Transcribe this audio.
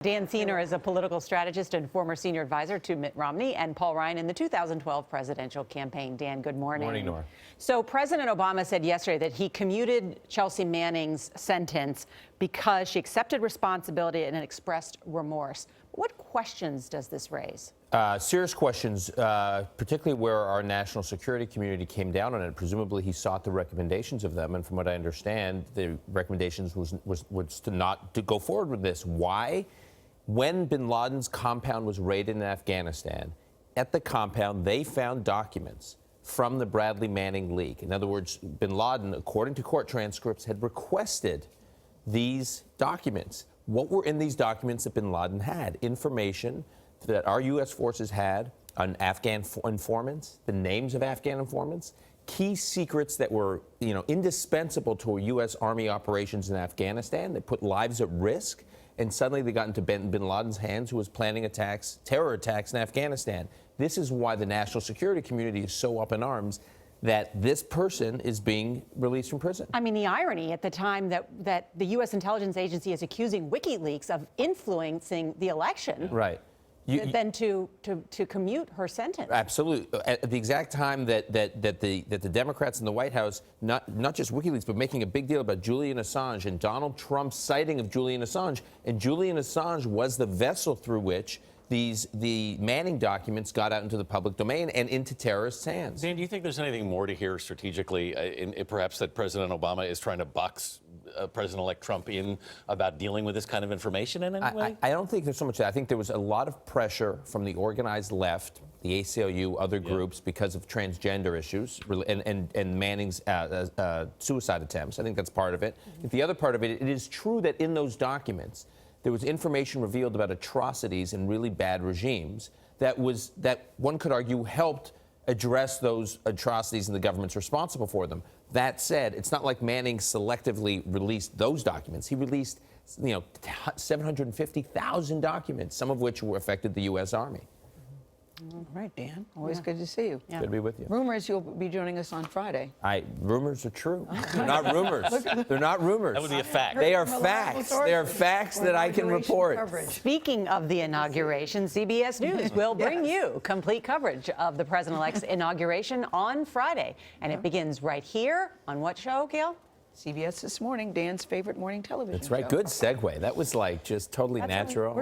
Dan Senor is a political strategist and former senior advisor to Mitt Romney and Paul Ryan in the 2012 presidential campaign. Dan, good morning. Morning, Nora. So President Obama said yesterday that he commuted Chelsea Manning's sentence because she accepted responsibility and expressed remorse. What questions does this raise? Serious questions, particularly where our national security community came down on it. Presumably, he sought the recommendations of them, and from what I understand, the recommendations was to not to go forward with this. Why? When bin Laden's compound was raided in Afghanistan, at the compound, they found documents from the Bradley Manning leak. In other words, bin Laden, according to court transcripts, had requested these documents. What were in these documents that bin Laden had? Information that our U.S. forces had on Afghan informants, the names of Afghan informants, key secrets that were, indispensable to U.S. Army operations in Afghanistan that put lives at risk. And suddenly they got into bin Laden's hands, who was planning terror attacks in Afghanistan. This is why the national security community is so up in arms that this person is being released from prison. I mean, the irony at the time that the U.S. intelligence agency is accusing WikiLeaks of influencing the election. Right. Than to commute her sentence. Absolutely. At the exact time that the Democrats in the White House, not just WikiLeaks, but making a big deal about Julian Assange and Donald Trump's citing of Julian Assange. And Julian Assange was the vessel through which the Manning documents got out into the public domain and into terrorists' hands. Dan, do you think there's anything more to hear strategically, perhaps that President Obama is trying to box President-elect Trump in about dealing with this kind of information in any way? I don't think there's so much that. I think there was a lot of pressure from the organized left, the ACLU, other groups, because of transgender issues and Manning's suicide attempts. I think that's part of it. The other part of it, it is true that in those documents, there was information revealed about atrocities in really bad regimes that one could argue helped address those atrocities and the governments responsible for them. That said, it's not like Manning selectively released those documents. He released, 750,000 documents, some of which affected the U.S. Army. All right, Dan. Always good to see you. Good to be with you. Rumors you'll be joining us on Friday. Rumors are true. They're not rumors. They're not rumors. That would be a fact. They are facts. They are facts that I can report. Speaking of the inauguration, CBS News will bring you complete coverage of the president-elect's inauguration on Friday. And it begins right here on what show, Gail? CBS This Morning, Dan's favorite morning television That's right. show. Good segue. That was like just totally natural.